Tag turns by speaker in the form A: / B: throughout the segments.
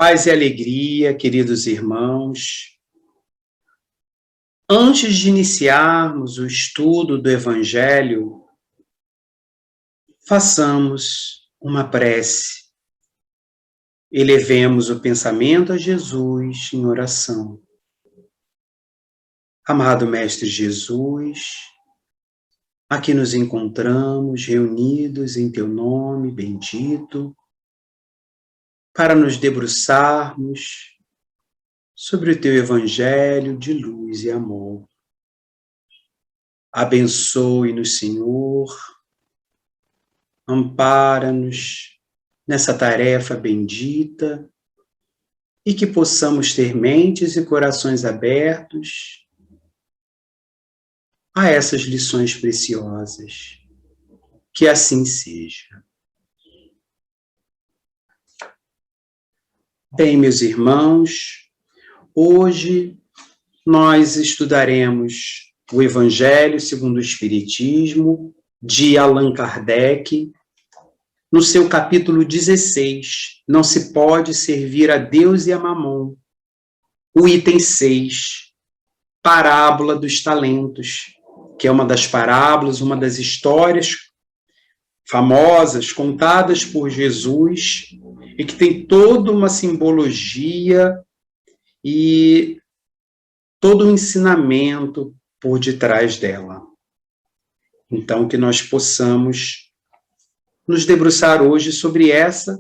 A: Paz e alegria, queridos irmãos. Antes de iniciarmos o estudo do Evangelho, façamos uma prece. Elevemos o pensamento a Jesus em oração. Amado Mestre Jesus, aqui nos encontramos reunidos em Teu nome bendito, para nos debruçarmos sobre o Teu Evangelho de luz e amor. Abençoe-nos, Senhor, ampara-nos nessa tarefa bendita e que possamos ter mentes e corações abertos a essas lições preciosas. Que assim seja. Bem, meus irmãos, hoje nós estudaremos o Evangelho segundo o Espiritismo, de Allan Kardec, no seu capítulo 16, Não se pode servir a Deus e a Mamon, o item 6, Parábola dos Talentos, que é uma das parábolas, uma das histórias famosas, contadas por Jesus, e que tem toda uma simbologia e todo um ensinamento por detrás dela. Então, que nós possamos nos debruçar hoje sobre essa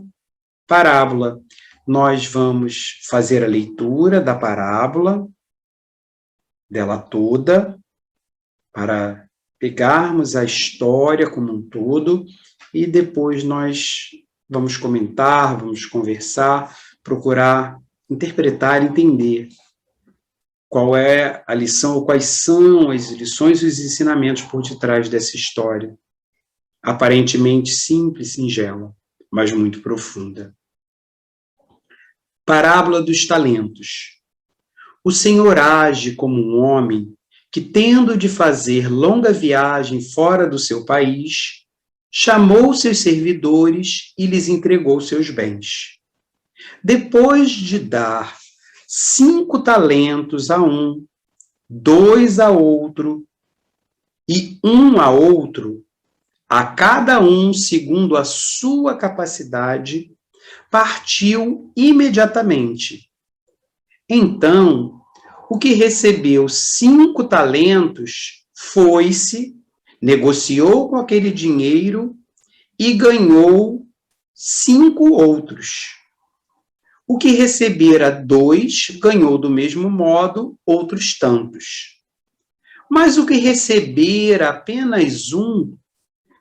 A: parábola. Nós vamos fazer a leitura da parábola, dela toda, para pegarmos a história como um todo, e depois nós vamos comentar, vamos conversar, procurar interpretar, entender qual é a lição, ou quais são as lições e os ensinamentos por detrás dessa história, aparentemente simples, singela, mas muito profunda. Parábola dos talentos. O Senhor age como um homem que, tendo de fazer longa viagem fora do seu país, chamou seus servidores e lhes entregou seus bens. Depois de dar 5 talentos a um, 2 a outro e 1 a outro, a cada um segundo a sua capacidade, partiu imediatamente. Então, o que recebeu 5 talentos foi-se, negociou com aquele dinheiro e ganhou 5 outros. O que recebera 2 ganhou do mesmo modo outros tantos. Mas o que recebera apenas 1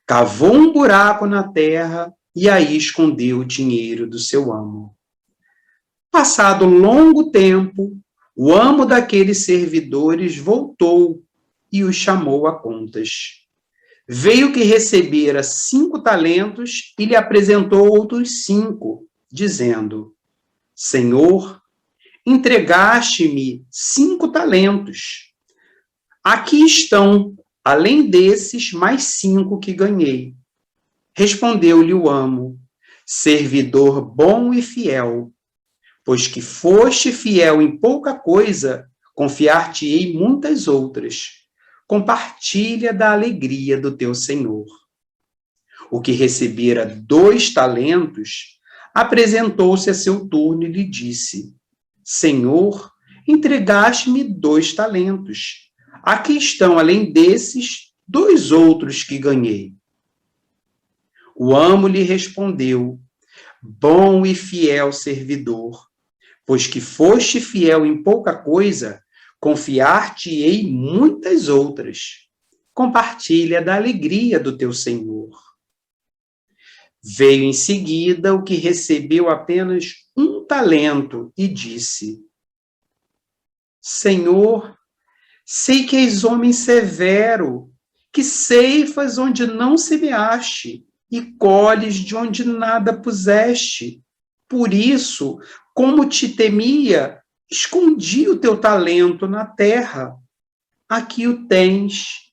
A: cavou um buraco na terra e aí escondeu o dinheiro do seu amo. Passado longo tempo, o amo daqueles servidores voltou e os chamou a contas. Veio que recebera 5 talentos e lhe apresentou outros 5, dizendo: Senhor, entregaste-me 5 talentos. Aqui estão, além desses, mais 5 que ganhei. Respondeu-lhe o amo: servidor bom e fiel, pois que foste fiel em pouca coisa, confiar-te-ei muitas outras. Compartilha da alegria do teu senhor. O que recebera 2 talentos, apresentou-se a seu turno e lhe disse: Senhor, entregaste-me 2 talentos. Aqui estão, além desses, 2 outros que ganhei. O amo lhe respondeu: bom e fiel servidor, pois que foste fiel em pouca coisa, confiar-te-ei muitas outras. Compartilha da alegria do teu senhor. Veio em seguida o que recebeu apenas 1 talento e disse: Senhor, sei que és homem severo, que ceifas onde não semeaste e colhes de onde nada puseste. Por isso, como te temia, escondi o teu talento na terra. Aqui o tens.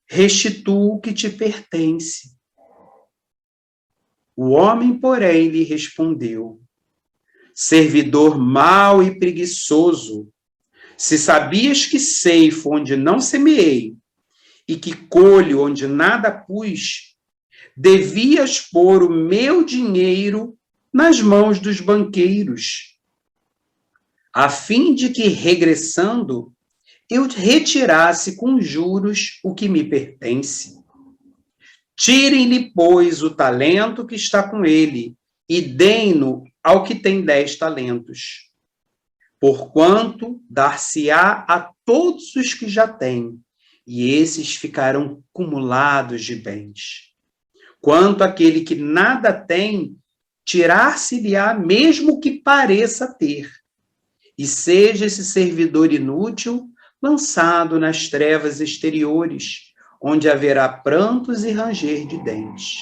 A: Restitua o que te pertence. O homem, porém, lhe respondeu: servidor mau e preguiçoso, se sabias que ceifo onde não semeei e que colho onde nada pus, devias pôr o meu dinheiro nas mãos dos banqueiros, a fim de que, regressando, eu retirasse com juros o que me pertence. Tirem-lhe, pois, o talento que está com ele e deem-no ao que tem 10 talentos. Porquanto dar-se-á a todos os que já têm, e esses ficarão cumulados de bens. Quanto àquele que nada tem, tirar-se-lhe-á mesmo o que pareça ter, e seja esse servidor inútil lançado nas trevas exteriores, onde haverá prantos e ranger de dentes.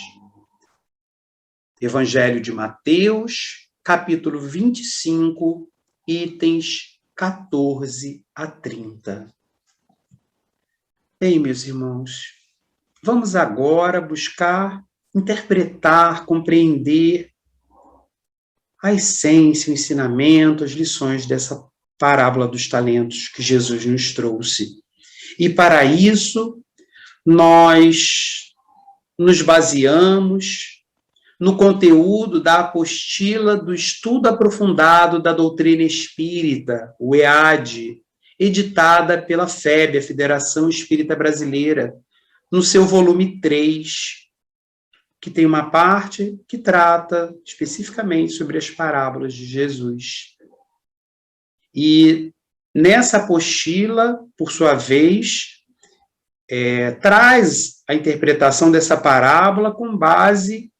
A: Evangelho de Mateus, capítulo 25, itens 14 a 30. Bem, meus irmãos, vamos agora buscar interpretar, compreender a essência, o ensinamento, as lições dessa parábola dos talentos que Jesus nos trouxe. E para isso, nós nos baseamos no conteúdo da apostila do Estudo Aprofundado da Doutrina Espírita, o EAD, editada pela FEB, a Federação Espírita Brasileira, no seu volume 3, que tem uma parte que trata especificamente sobre as parábolas de Jesus. E nessa apostila, por sua vez, traz a interpretação dessa parábola com base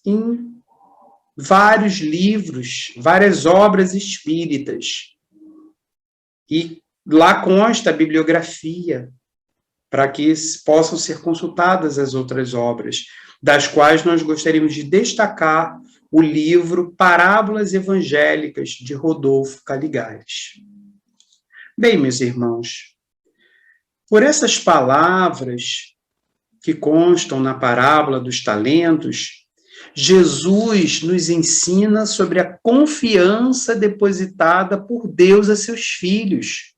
A: em vários livros, várias obras espíritas. E lá consta a bibliografia, para que possam ser consultadas as outras obras, das quais nós gostaríamos de destacar o livro Parábolas Evangélicas, de Rodolfo Caligares. Bem, meus irmãos, por essas palavras que constam na parábola dos talentos, Jesus nos ensina sobre a confiança depositada por Deus a seus filhos,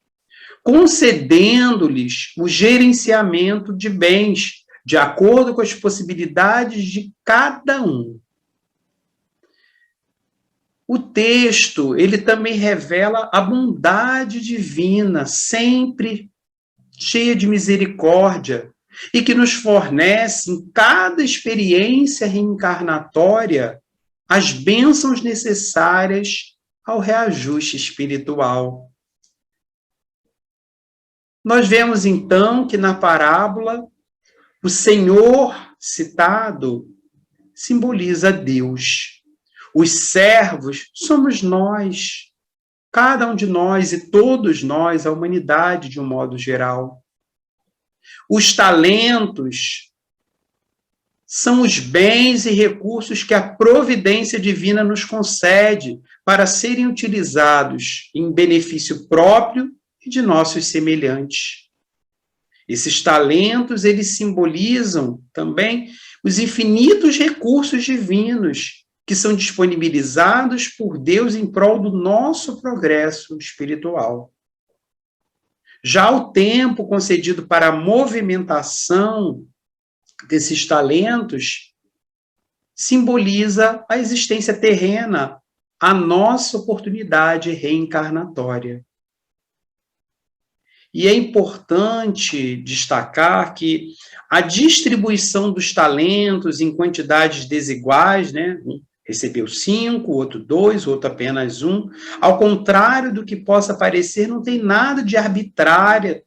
A: concedendo-lhes o gerenciamento de bens, de acordo com as possibilidades de cada um. O texto, ele também revela a bondade divina, sempre cheia de misericórdia, e que nos fornece, em cada experiência reencarnatória, as bênçãos necessárias ao reajuste espiritual. Nós vemos, então, que na parábola, o Senhor citado simboliza Deus. Os servos somos nós, cada um de nós e todos nós, a humanidade de um modo geral. Os talentos são os bens e recursos que a providência divina nos concede para serem utilizados em benefício próprio e de nossos semelhantes. Esses talentos, eles simbolizam também os infinitos recursos divinos que são disponibilizados por Deus em prol do nosso progresso espiritual. Já o tempo concedido para a movimentação desses talentos simboliza a existência terrena, a nossa oportunidade reencarnatória. E é importante destacar que a distribuição dos talentos em quantidades desiguais, né? Um recebeu 5, outro 2, outro apenas 1. Ao contrário do que possa parecer, não tem nada de arbitrária,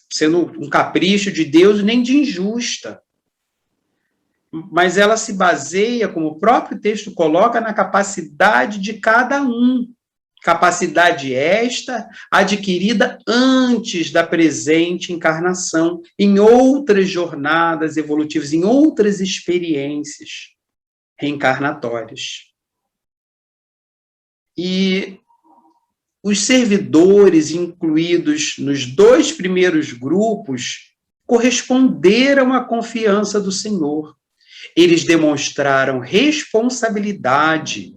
A: sendo um capricho de Deus, nem de injusta. Mas ela se baseia, como o próprio texto coloca, na capacidade de cada um. Capacidade esta adquirida antes da presente encarnação, em outras jornadas evolutivas, em outras experiências reencarnatórias. E os servidores incluídos nos 2 primeiros grupos corresponderam à confiança do Senhor. Eles demonstraram responsabilidade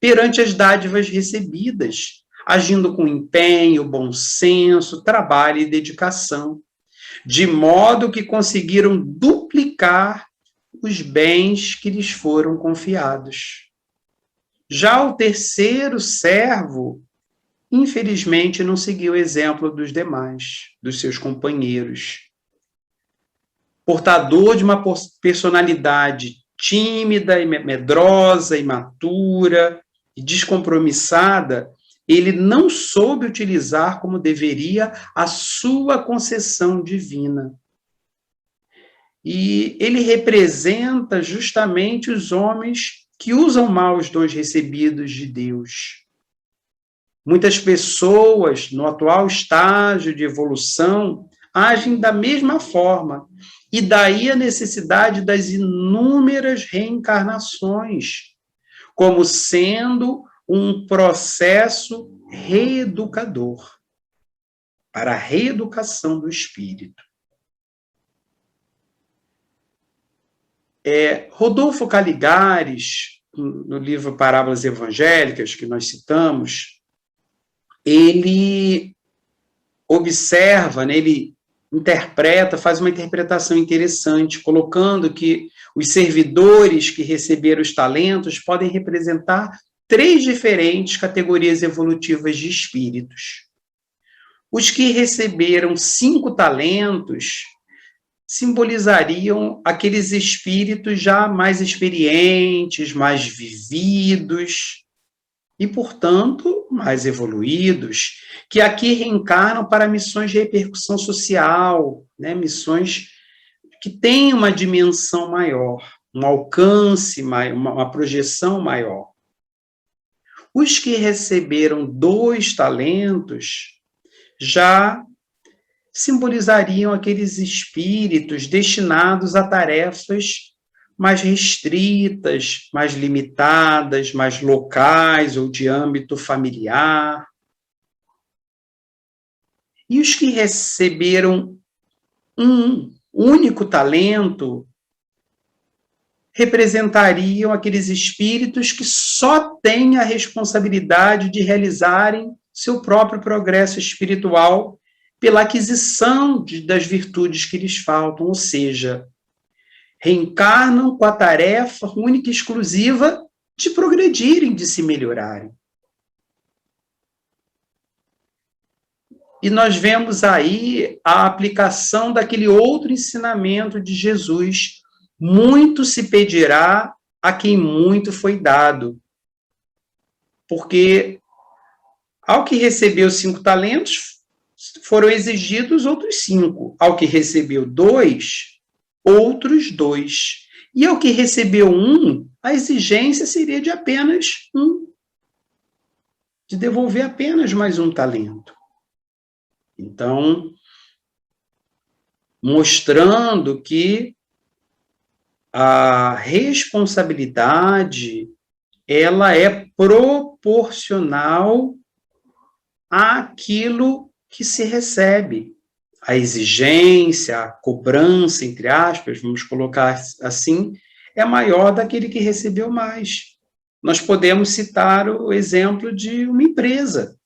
A: perante as dádivas recebidas, agindo com empenho, bom senso, trabalho e dedicação, de modo que conseguiram duplicar os bens que lhes foram confiados. Já o terceiro servo, infelizmente, não seguiu o exemplo dos demais, dos seus companheiros. Portador de uma personalidade tímida, e medrosa, imatura e descompromissada, ele não soube utilizar como deveria a sua concessão divina. E ele representa justamente os homens que usam mal os dons recebidos de Deus. Muitas pessoas, no atual estágio de evolução, agem da mesma forma, e daí a necessidade das inúmeras reencarnações, como sendo um processo reeducador, para a reeducação do espírito. Rodolfo Caligares, no livro Parábolas Evangélicas, que nós citamos, ele observa, né, ele interpreta, faz uma interpretação interessante, colocando que os servidores que receberam os talentos podem representar 3 diferentes categorias evolutivas de espíritos. Os que receberam 5 talentos simbolizariam aqueles espíritos já mais experientes, mais vividos e, portanto, mais evoluídos, que aqui reencarnam para missões de repercussão social, né? Missões que têm uma dimensão maior, um alcance maior, uma projeção maior. Os que receberam 2 talentos já simbolizariam aqueles espíritos destinados a tarefas mais restritas, mais limitadas, mais locais ou de âmbito familiar. E os que receberam um único talento representariam aqueles espíritos que só têm a responsabilidade de realizarem seu próprio progresso espiritual pela aquisição das virtudes que lhes faltam, ou seja, reencarnam com a tarefa única e exclusiva de progredirem, de se melhorarem. E nós vemos aí a aplicação daquele outro ensinamento de Jesus: muito se pedirá a quem muito foi dado. Porque ao que recebeu 5 talentos, foram exigidos outros 5. Ao que recebeu 2, outros 2. E ao que recebeu 1, a exigência seria de apenas 1. De devolver apenas mais 1 talento. Então, mostrando que a responsabilidade, ela é proporcional àquilo que se recebe. A exigência, a cobrança, entre aspas, vamos colocar assim, é maior daquele que recebeu mais. Nós podemos citar o exemplo de uma empresa.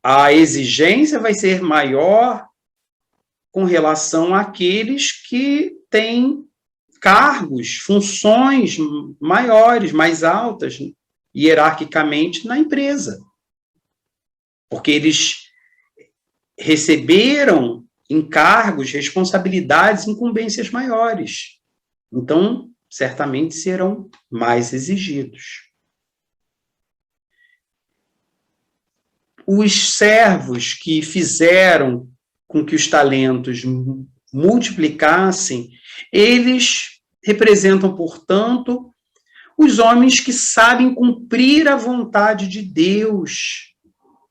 A: A exigência vai ser maior com relação àqueles que têm cargos, funções maiores, mais altas, hierarquicamente, na empresa. Porque eles receberam encargos, responsabilidades, incumbências maiores. Então, certamente serão mais exigidos. Os servos que fizeram com que os talentos multiplicassem, eles representam, portanto, os homens que sabem cumprir a vontade de Deus,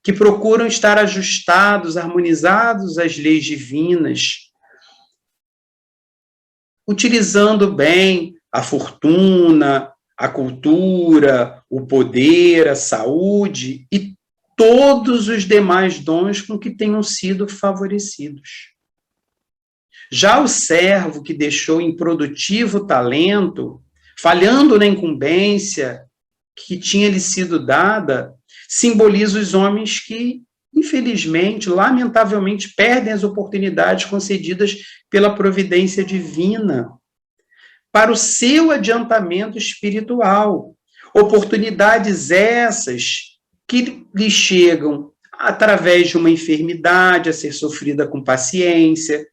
A: que procuram estar ajustados, harmonizados às leis divinas, utilizando bem a fortuna, a cultura, o poder, a saúde e todos os demais dons com que tenham sido favorecidos. Já o servo que deixou improdutivo talento falhando na incumbência que tinha lhe sido dada, simboliza os homens que, infelizmente, lamentavelmente, perdem as oportunidades concedidas pela providência divina para o seu adiantamento espiritual. Oportunidades essas que lhe chegam através de uma enfermidade a ser sofrida com paciência,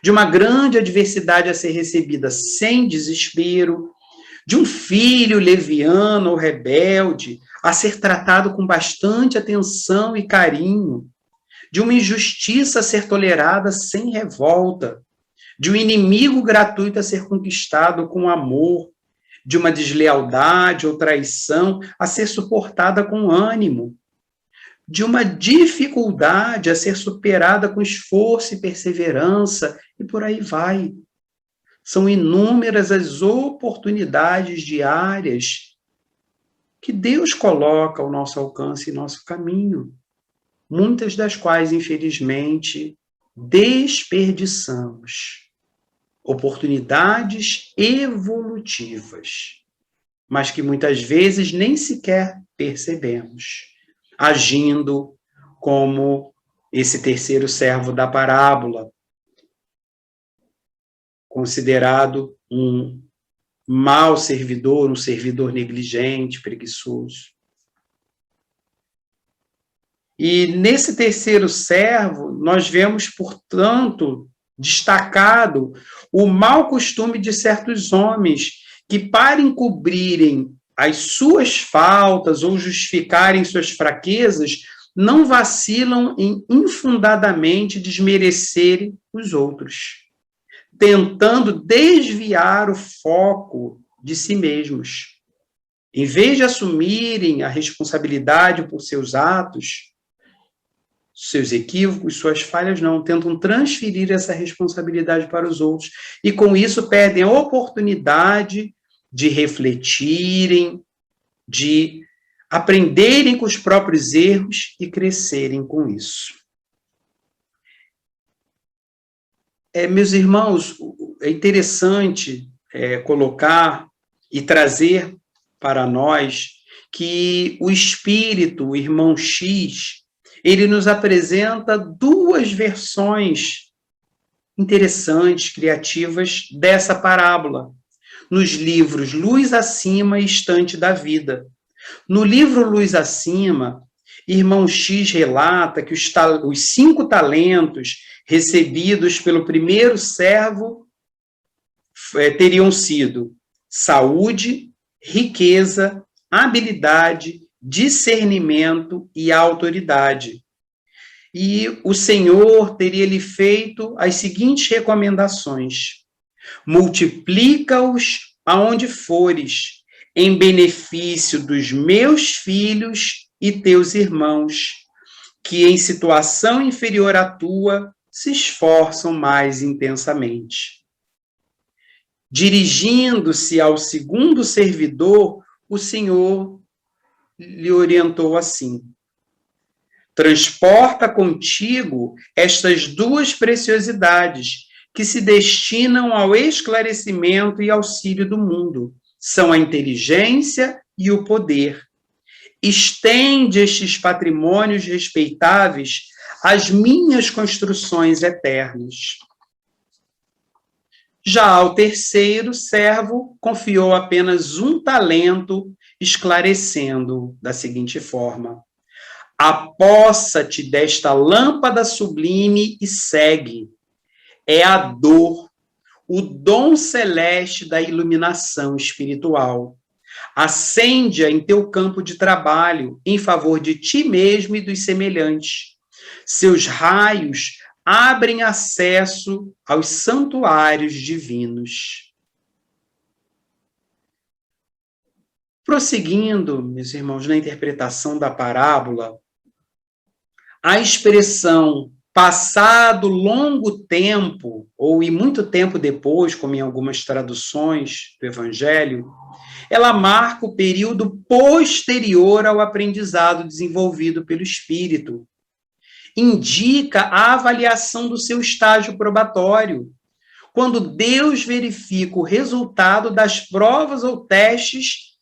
A: de uma grande adversidade a ser recebida sem desespero, de um filho leviano ou rebelde a ser tratado com bastante atenção e carinho, de uma injustiça a ser tolerada sem revolta, de um inimigo gratuito a ser conquistado com amor, de uma deslealdade ou traição a ser suportada com ânimo, de uma dificuldade a ser superada com esforço e perseverança, e por aí vai. São inúmeras as oportunidades diárias que Deus coloca ao nosso alcance e nosso caminho, muitas das quais, infelizmente, desperdiçamos. Oportunidades evolutivas, mas que muitas vezes nem sequer percebemos, agindo como esse terceiro servo da parábola, considerado um mau servidor, um servidor negligente, preguiçoso. E nesse terceiro servo, nós vemos, portanto, destacado o mau costume de certos homens que, para encobrirem as suas faltas ou justificarem suas fraquezas, não vacilam em infundadamente desmerecerem os outros, tentando desviar o foco de si mesmos. Em vez de assumirem a responsabilidade por seus atos, seus equívocos, suas falhas, não, tentam transferir essa responsabilidade para os outros, e com isso perdem a oportunidade de refletirem, de aprenderem com os próprios erros e crescerem com isso. Meus irmãos, é interessante colocar e trazer para nós que o Espírito, o irmão X, ele nos apresenta duas versões interessantes, criativas, dessa parábola, nos livros Luz Acima e Estante da Vida. No livro Luz Acima, irmão X relata que os 5 talentos recebidos pelo primeiro servo teriam sido saúde, riqueza, habilidade, discernimento e autoridade. E o Senhor teria lhe feito as seguintes recomendações: multiplica-os aonde fores, em benefício dos meus filhos e teus irmãos, que em situação inferior à tua se esforçam mais intensamente. Dirigindo-se ao segundo servidor, o Senhor lhe orientou assim: transporta contigo estas duas preciosidades que se destinam ao esclarecimento e auxílio do mundo. São a inteligência e o poder. Estende estes patrimônios respeitáveis às minhas construções eternas. Já ao terceiro servo, confiou apenas um talento, esclarecendo da seguinte forma: apossa-te desta lâmpada sublime e segue. É a dor, o dom celeste da iluminação espiritual. Acende-a em teu campo de trabalho, em favor de ti mesmo e dos semelhantes. Seus raios abrem acesso aos santuários divinos. Prosseguindo, meus irmãos, na interpretação da parábola, a expressão passado longo tempo, ou e muito tempo depois, como em algumas traduções do Evangelho, ela marca o período posterior ao aprendizado desenvolvido pelo Espírito. Indica a avaliação do seu estágio probatório, quando Deus verifica o resultado das provas ou testes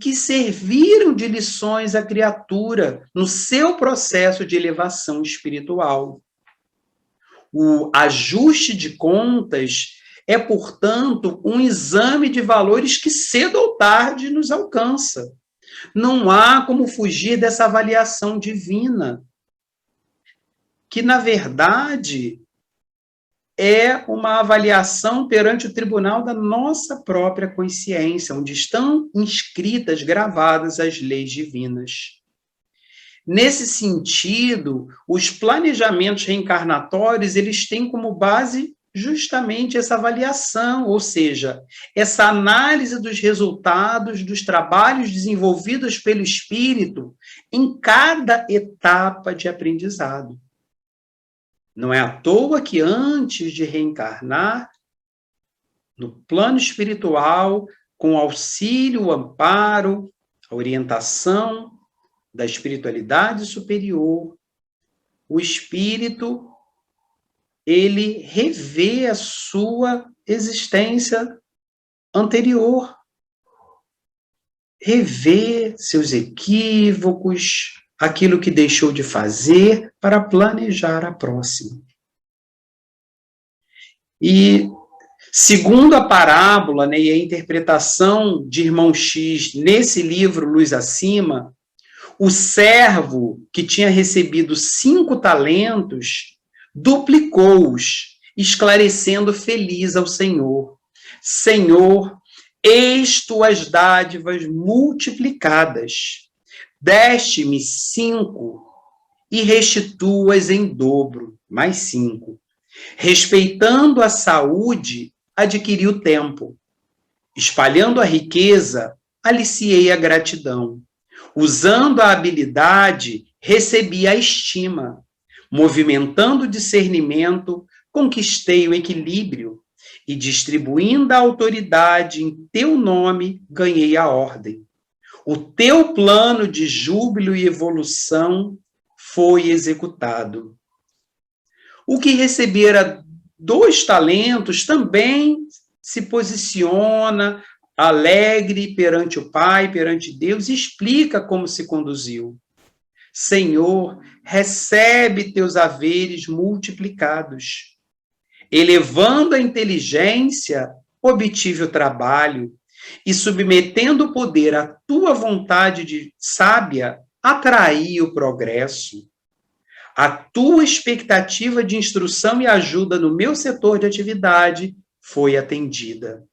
A: que serviram de lições à criatura no seu processo de elevação espiritual. O ajuste de contas é, portanto, um exame de valores que cedo ou tarde nos alcança. Não há como fugir dessa avaliação divina, que, na verdade, é uma avaliação perante o tribunal da nossa própria consciência, onde estão inscritas, gravadas as leis divinas. Nesse sentido, os planejamentos reencarnatórios, eles têm como base justamente essa avaliação, ou seja, essa análise dos resultados dos trabalhos desenvolvidos pelo espírito em cada etapa de aprendizado. Não é à toa que antes de reencarnar, no plano espiritual, com o auxílio, o amparo, a orientação da espiritualidade superior, o espírito, ele revê a sua existência anterior, revê seus equívocos, aquilo que deixou de fazer para planejar a próxima. E, segundo a parábola, né, e a interpretação de Irmão X nesse livro Luz Acima, o servo que tinha recebido 5 talentos duplicou-os, esclarecendo feliz ao Senhor: Senhor, eis tuas dádivas multiplicadas. Deste-me 5 e restitua-as em dobro, mais 5. Respeitando a saúde, adquiri o tempo. Espalhando a riqueza, aliciei a gratidão. Usando a habilidade, recebi a estima. Movimentando o discernimento, conquistei o equilíbrio. E distribuindo a autoridade em teu nome, ganhei a ordem. O teu plano de júbilo e evolução foi executado. O que recebera 2 talentos também se posiciona alegre perante o Pai, perante Deus, e explica como se conduziu. Senhor, recebe teus haveres multiplicados. Elevando a inteligência, obtive o trabalho, e submetendo o poder à tua vontade de sábia, atraí o progresso. A tua expectativa de instrução e ajuda no meu setor de atividade foi atendida.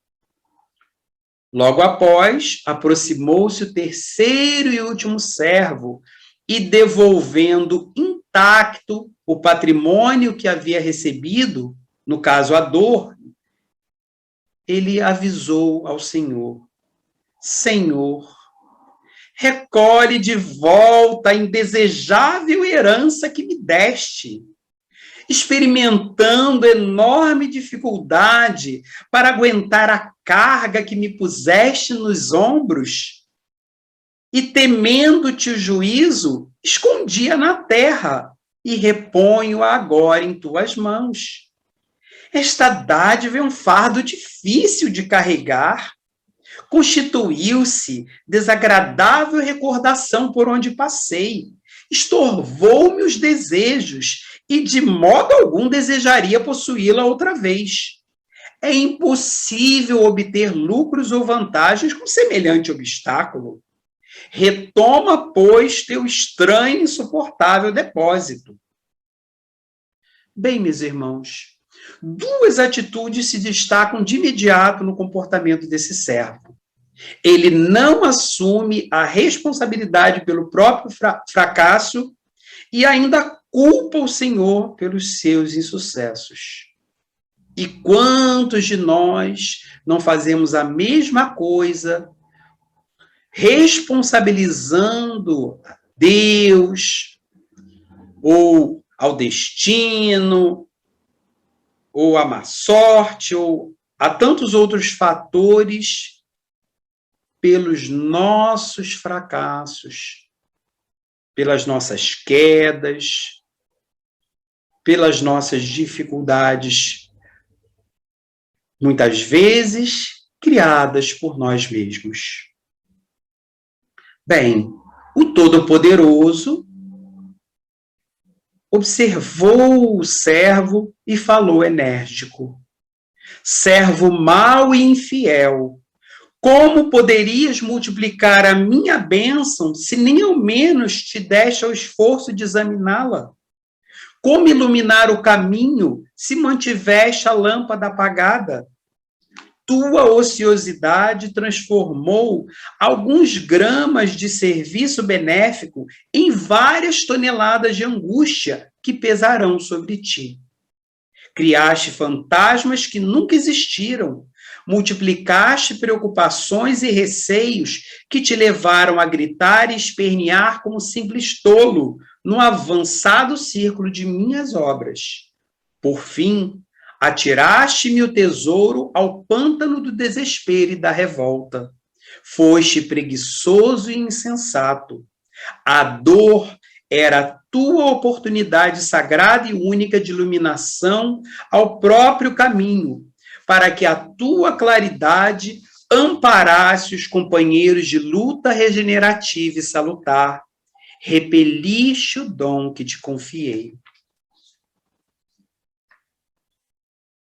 A: Logo após, aproximou-se o terceiro e último servo e, devolvendo intacto o patrimônio que havia recebido, no caso a dor, ele avisou ao Senhor: Senhor, recolhe de volta a indesejável herança que me deste, experimentando enorme dificuldade para aguentar a carga que me puseste nos ombros, e temendo-te o juízo, escondi-a na terra e reponho-a agora em tuas mãos. Esta dádiva é um fardo difícil de carregar. Constituiu-se desagradável recordação por onde passei. Estorvou-me os desejos e de modo algum desejaria possuí-la outra vez. É impossível obter lucros ou vantagens com semelhante obstáculo. Retoma, pois, teu estranho e insuportável depósito. Bem, meus irmãos, 2 atitudes se destacam de imediato no comportamento desse servo. Ele não assume a responsabilidade pelo próprio fracasso e ainda culpa o Senhor pelos seus insucessos. E quantos de nós não fazemos a mesma coisa, responsabilizando a Deus, ou ao destino, ou a má sorte, ou a tantos outros fatores pelos nossos fracassos, pelas nossas quedas, pelas nossas dificuldades muitas vezes criadas por nós mesmos. Bem, o Todo-Poderoso observou o servo e falou enérgico: servo mau e infiel, como poderias multiplicar a minha bênção se nem ao menos te deste ao esforço de examiná-la? Como iluminar o caminho se mantiveste a lâmpada apagada? Tua ociosidade transformou alguns gramas de serviço benéfico em várias toneladas de angústia que pesarão sobre ti. Criaste fantasmas que nunca existiram, multiplicaste preocupações e receios que te levaram a gritar e espernear como simples tolo no avançado círculo de minhas obras. Por fim, atiraste-me o tesouro ao pântano do desespero e da revolta. Foste preguiçoso e insensato. A dor era a tua oportunidade sagrada e única de iluminação ao próprio caminho, para que a tua claridade amparasse os companheiros de luta regenerativa e salutar. Repeliste o dom que te confiei.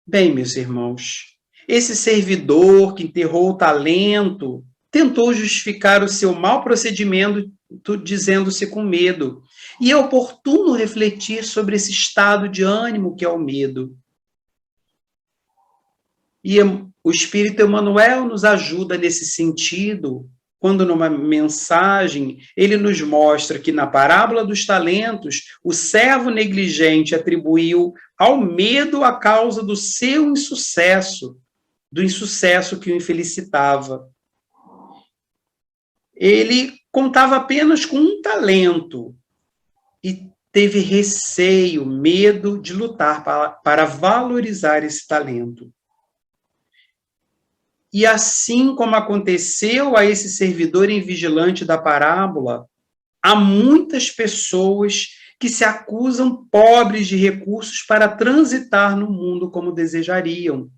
A: Bem, meus irmãos, esse servidor que enterrou o talento tentou justificar o seu mau procedimento dizendo-se com medo. E é oportuno refletir sobre esse estado de ânimo que é o medo. E o Espírito Emmanuel nos ajuda nesse sentido, quando numa mensagem ele nos mostra que na parábola dos talentos, o servo negligente atribuiu ao medo a causa do seu insucesso, do insucesso que o infelicitava. Ele contava apenas com um talento e teve receio, medo de lutar para valorizar esse talento. E assim como aconteceu a esse servidor invigilante da parábola, há muitas pessoas que se acusam pobres de recursos para transitar no mundo como desejariam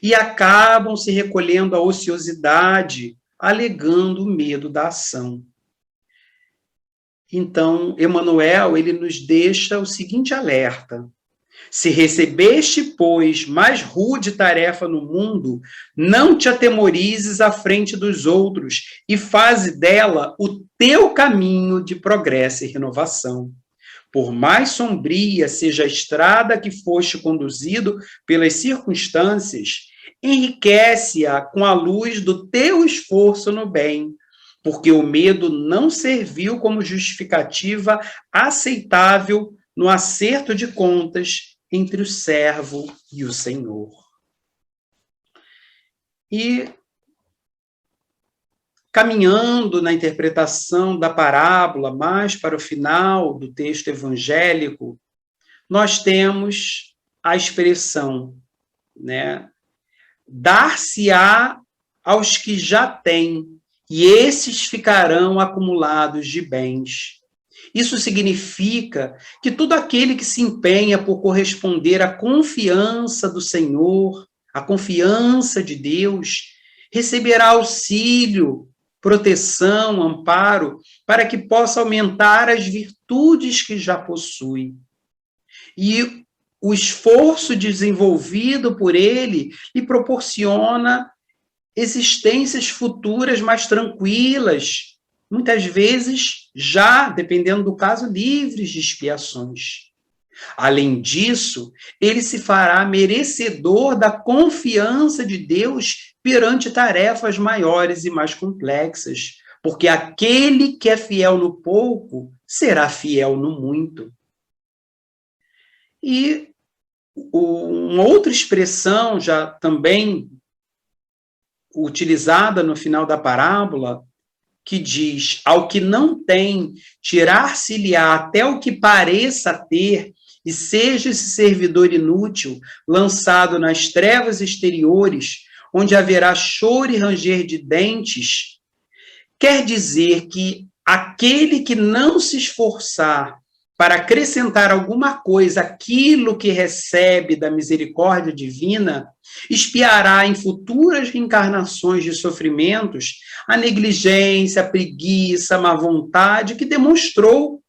A: e acabam se recolhendo à ociosidade, alegando o medo da ação. Então, Emmanuel, ele nos deixa o seguinte alerta: se recebeste, pois, mais rude tarefa no mundo, não te atemorizes à frente dos outros e faze dela o teu caminho de progresso e renovação. Por mais sombria seja a estrada que foste conduzido pelas circunstâncias, enriquece-a com a luz do teu esforço no bem, porque o medo não serviu como justificativa aceitável no acerto de contas entre o servo e o Senhor. E, caminhando na interpretação da parábola, mais para o final do texto evangélico, nós temos a expressão, né? Dar-se-á aos que já têm, e esses ficarão acumulados de bens. Isso significa que todo aquele que se empenha por corresponder à confiança do Senhor, à confiança de Deus, receberá auxílio, proteção, amparo, para que possa aumentar as virtudes que já possui. E o esforço desenvolvido por ele lhe proporciona existências futuras mais tranquilas, muitas vezes já, dependendo do caso, livres de expiações. Além disso, ele se fará merecedor da confiança de Deus perante tarefas maiores e mais complexas, porque aquele que é fiel no pouco será fiel no muito. E uma outra expressão já também utilizada no final da parábola, que diz: ao que não tem, tirar-se-lhe-á até o que pareça ter, e seja esse servidor inútil, lançado nas trevas exteriores, onde haverá choro e ranger de dentes, quer dizer que aquele que não se esforçar para acrescentar alguma coisa àquilo que recebe da misericórdia divina, expiará em futuras reencarnações de sofrimentos a negligência, a preguiça, a má vontade que demonstrou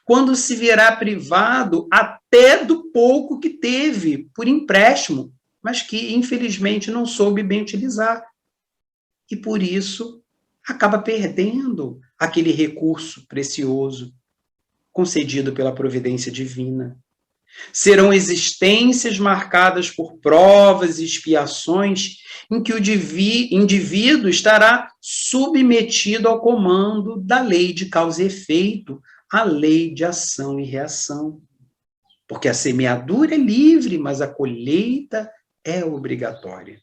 A: quando se verá privado até do pouco que teve por empréstimo, mas que infelizmente não soube bem utilizar. E por isso acaba perdendo aquele recurso precioso concedido pela providência divina. Serão existências marcadas por provas e expiações em que o indivíduo estará submetido ao comando da lei de causa e efeito, a lei de ação e reação. Porque a semeadura é livre, mas a colheita é obrigatória.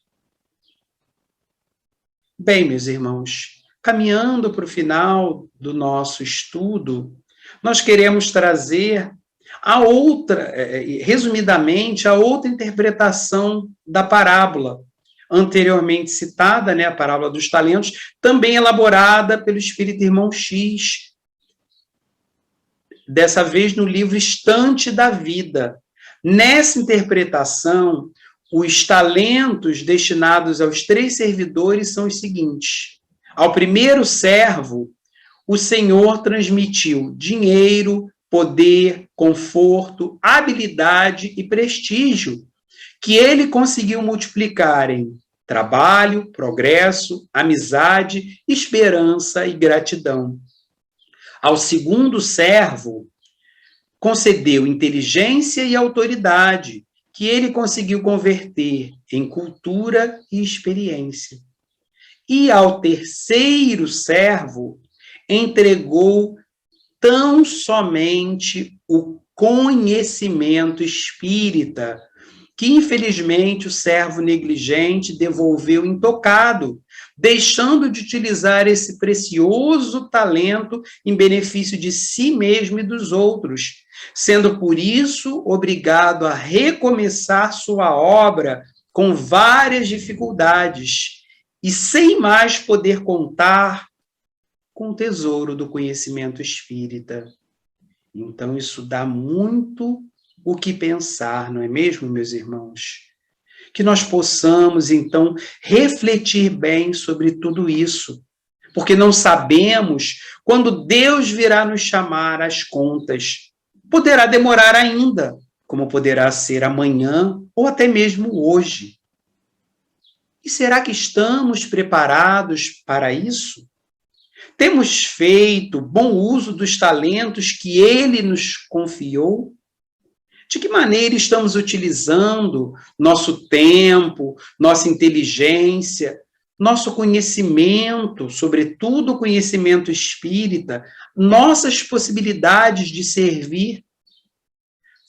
A: Bem, meus irmãos, caminhando para o final do nosso estudo, nós queremos trazer a outra, resumidamente, a outra interpretação da parábola, anteriormente citada, a parábola dos talentos, também elaborada pelo Espírito Irmão X, dessa vez no livro Estante da Vida. Nessa interpretação, os talentos destinados aos 3 servidores são os seguintes. Ao primeiro servo, o Senhor transmitiu dinheiro, poder, conforto, habilidade e prestígio, que ele conseguiu multiplicar em trabalho, progresso, amizade, esperança e gratidão. Ao segundo servo, concedeu inteligência e autoridade, que ele conseguiu converter em cultura e experiência. E ao terceiro servo, entregou tão somente o conhecimento espírita, que infelizmente o servo negligente devolveu intocado, deixando de utilizar esse precioso talento em benefício de si mesmo e dos outros, sendo por isso obrigado a recomeçar sua obra com várias dificuldades e sem mais poder contar com o tesouro do conhecimento espírita. Então, isso dá muito o que pensar, não é mesmo, meus irmãos? Que nós possamos, então, refletir bem sobre tudo isso, porque não sabemos quando Deus virá nos chamar às contas. Poderá demorar ainda, como poderá ser amanhã ou até mesmo hoje. E será que estamos preparados para isso? Temos feito bom uso dos talentos que Ele nos confiou? De que maneira estamos utilizando nosso tempo, nossa inteligência, nosso conhecimento, sobretudo o conhecimento espírita, nossas possibilidades de servir?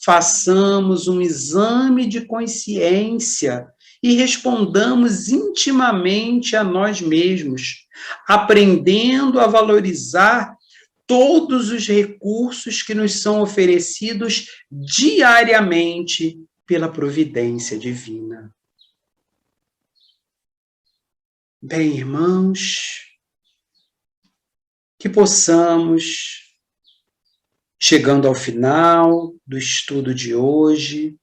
A: Façamos um exame de consciência e respondamos intimamente a nós mesmos, aprendendo a valorizar todos os recursos que nos são oferecidos diariamente pela providência divina. Bem, irmãos, que possamos, chegando ao final do estudo de hoje,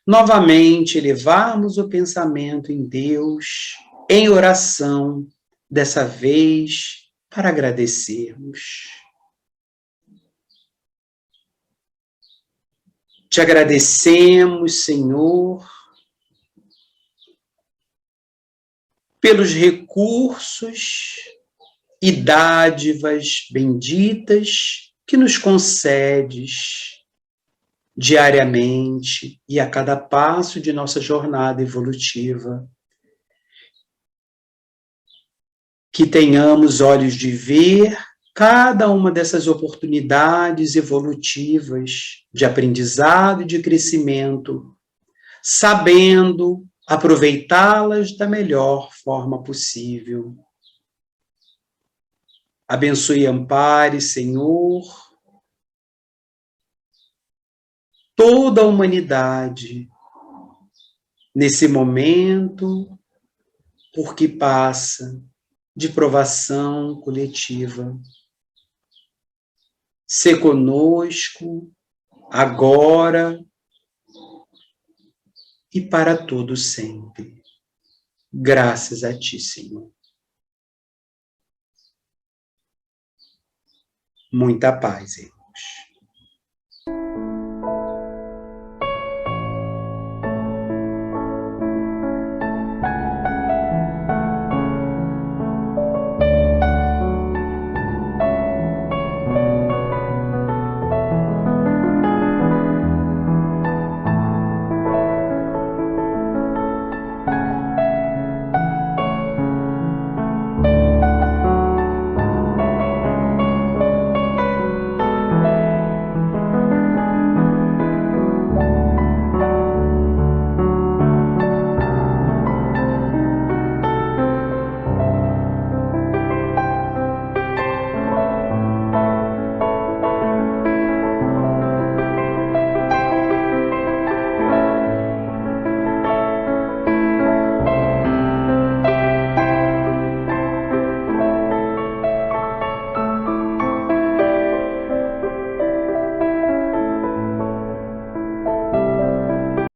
A: novamente elevarmos o pensamento em Deus, em oração, dessa vez para agradecermos. Te agradecemos, Senhor, pelos recursos e dádivas benditas que nos concedes diariamente e a cada passo de nossa jornada evolutiva. Que tenhamos olhos de ver cada uma dessas oportunidades evolutivas de aprendizado e de crescimento, sabendo aproveitá-las da melhor forma possível. Abençoe e ampare, Senhor, toda a humanidade nesse momento por que passa de provação coletiva. sê conosco, agora e para todo sempre. Graças a ti, Senhor. Muita paz, irmão.